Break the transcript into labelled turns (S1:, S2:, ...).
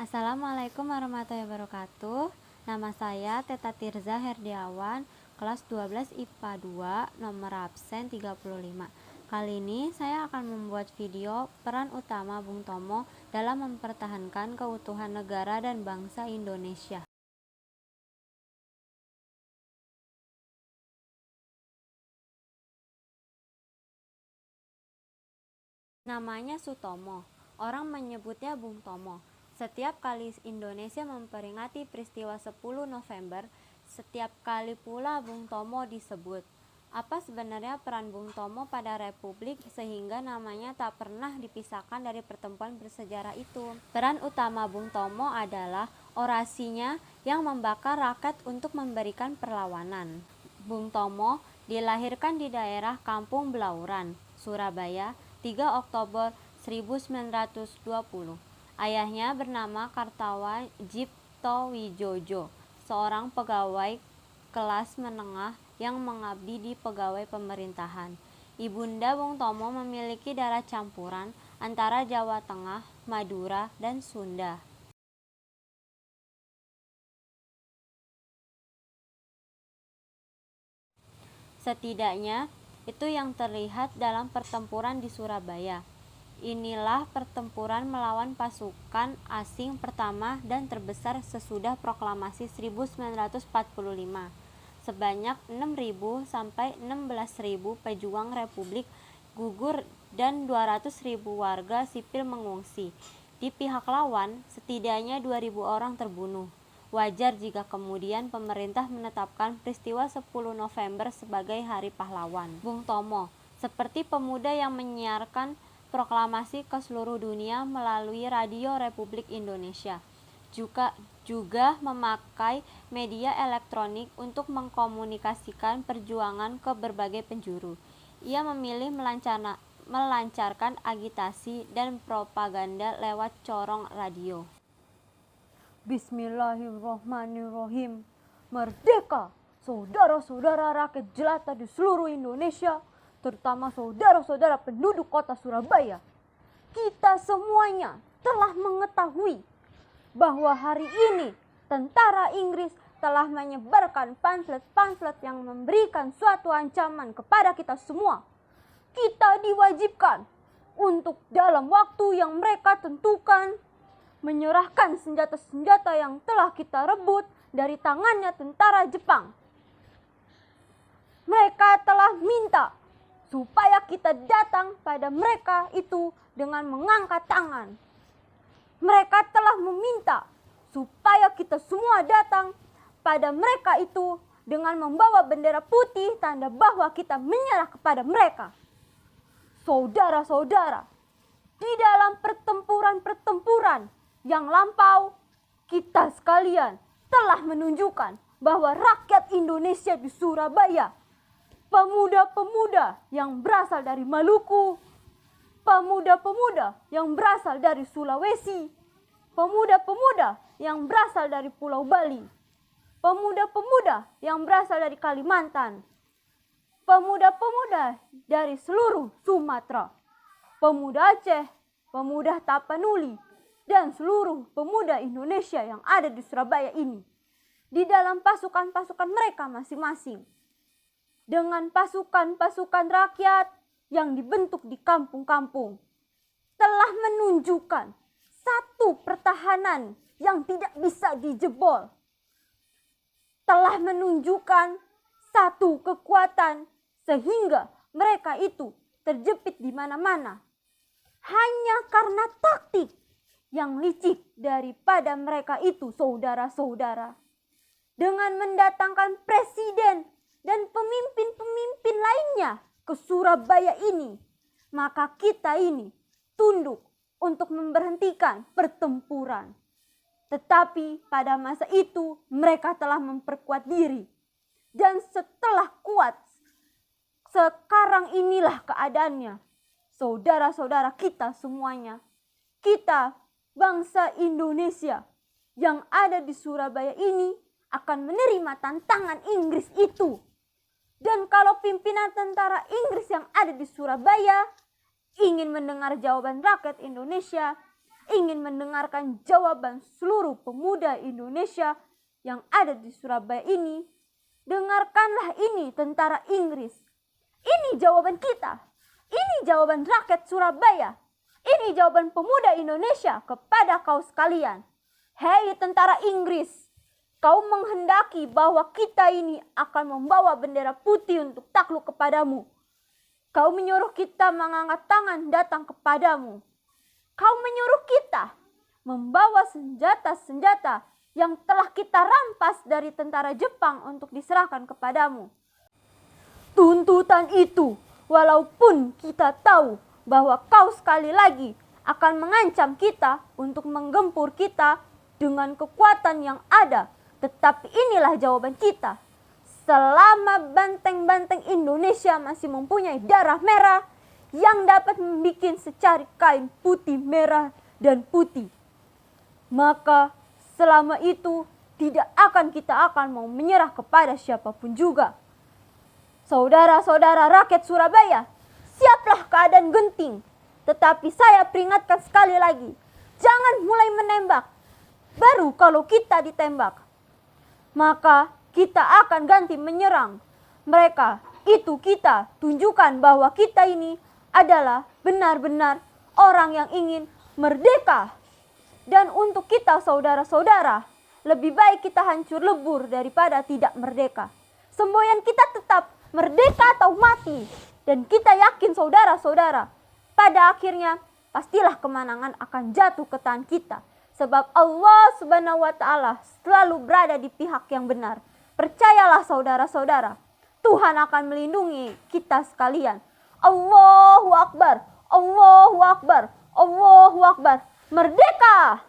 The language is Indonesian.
S1: Assalamualaikum warahmatullahi wabarakatuh. Nama saya Teta Tirza Herdiawan, kelas 12 IPA 2, nomor absen 35. Kali ini saya akan membuat video peran utama Bung Tomo dalam mempertahankan keutuhan negara dan bangsa Indonesia. Namanya Sutomo, orang menyebutnya Bung Tomo. Setiap kali Indonesia memperingati peristiwa 10 November, setiap kali pula Bung Tomo disebut. Apa sebenarnya peran Bung Tomo pada Republik sehingga namanya tak pernah dipisahkan dari pertempuran bersejarah itu? Peran utama Bung Tomo adalah orasinya yang membakar rakyat untuk memberikan perlawanan. Bung Tomo dilahirkan di daerah Kampung Belauran, Surabaya, 3 Oktober 1920. Ayahnya bernama Kartawan Djipto Wijojo, seorang pegawai kelas menengah yang mengabdi di pegawai pemerintahan. Ibunda Bung Tomo memiliki darah campuran antara Jawa Tengah, Madura, dan Sunda. Setidaknya itu yang terlihat dalam pertempuran di Surabaya. Inilah pertempuran melawan pasukan asing pertama dan terbesar sesudah proklamasi 1945. Sebanyak 6.000 sampai 16.000 pejuang Republik gugur dan 200.000 warga sipil mengungsi. Di pihak lawan, setidaknya 2.000 orang terbunuh. Wajar jika kemudian pemerintah menetapkan peristiwa 10 November sebagai Hari Pahlawan. Bung Tomo, seperti pemuda yang menyiarkan proklamasi ke seluruh dunia melalui Radio Republik Indonesia, juga memakai media elektronik untuk mengkomunikasikan perjuangan ke berbagai penjuru. Ia memilih melancarkan agitasi dan propaganda lewat corong radio. Bismillahirrahmanirrahim. Merdeka, saudara-saudara rakyat jelata di seluruh Indonesia, terutama saudara-saudara penduduk kota Surabaya. Kita semuanya telah mengetahui bahwa hari ini tentara Inggris telah menyebarkan pamflet-pamflet yang memberikan suatu ancaman kepada kita semua. Kita diwajibkan untuk dalam waktu yang mereka tentukan menyerahkan senjata-senjata yang telah kita rebut dari tangannya tentara Jepang. Mereka telah minta supaya kita datang pada mereka itu dengan mengangkat tangan. Mereka telah meminta supaya kita semua datang pada mereka itu dengan membawa bendera putih, tanda bahwa kita menyerah kepada mereka. Saudara-saudara, di dalam pertempuran-pertempuran yang lampau, kita sekalian telah menunjukkan bahwa rakyat Indonesia di Surabaya, pemuda-pemuda yang berasal dari Maluku, pemuda-pemuda yang berasal dari Sulawesi, pemuda-pemuda yang berasal dari Pulau Bali, pemuda-pemuda yang berasal dari Kalimantan, pemuda-pemuda dari seluruh Sumatera, pemuda Aceh, pemuda Tapanuli, dan seluruh pemuda Indonesia yang ada di Surabaya ini, di dalam pasukan-pasukan mereka masing-masing, dengan pasukan-pasukan rakyat yang dibentuk di kampung-kampung, telah menunjukkan satu pertahanan yang tidak bisa dijebol, telah menunjukkan satu kekuatan sehingga mereka itu terjepit di mana-mana hanya karena taktik yang licik daripada mereka itu, saudara-saudara. Dengan mendatangkan presiden dan pemimpin-pemimpin lainnya ke Surabaya ini, maka kita ini tunduk untuk memberhentikan pertempuran. Tetapi pada masa itu mereka telah memperkuat diri. Dan setelah kuat, sekarang inilah keadaannya. Saudara-saudara kita semuanya, kita bangsa Indonesia yang ada di Surabaya ini akan menerima tantangan Inggris itu. Dan kalau pimpinan tentara Inggris yang ada di Surabaya ingin mendengar jawaban rakyat Indonesia,
S2: ingin mendengarkan jawaban seluruh pemuda Indonesia yang ada di Surabaya ini, dengarkanlah ini tentara Inggris. Ini jawaban kita. Ini jawaban rakyat Surabaya. Ini jawaban pemuda Indonesia kepada kau sekalian. Hei tentara Inggris, kau menghendaki bahwa kita ini akan membawa bendera putih untuk takluk kepadamu. Kau menyuruh kita mengangkat tangan datang kepadamu. Kau menyuruh kita membawa senjata-senjata yang telah kita rampas dari tentara Jepang untuk diserahkan kepadamu. Tuntutan itu, walaupun kita tahu bahwa kau sekali lagi akan mengancam kita untuk menggempur kita dengan kekuatan yang ada, tetapi inilah jawaban kita. Selama banteng-banteng Indonesia masih mempunyai darah merah yang dapat membuat secari kain putih, merah, dan putih, maka selama itu kita akan mau menyerah kepada siapapun juga. Saudara-saudara rakyat Surabaya, siaplah keadaan genting. Tetapi saya peringatkan sekali lagi, jangan mulai menembak. Baru kalau kita ditembak, maka kita akan ganti menyerang mereka. Itu kita tunjukkan bahwa kita ini adalah benar-benar orang yang ingin merdeka. Dan untuk kita saudara-saudara, lebih baik kita hancur lebur daripada tidak merdeka. Semboyan kita tetap merdeka atau mati. Dan kita yakin saudara-saudara, pada akhirnya pastilah kemenangan akan jatuh ke tangan kita. Sebab Allah Subhanahu wa Ta'ala selalu berada di pihak yang benar. Percayalah saudara-saudara, Tuhan akan melindungi kita sekalian. Allahu Akbar, Allahu Akbar, Allahu Akbar. Merdeka!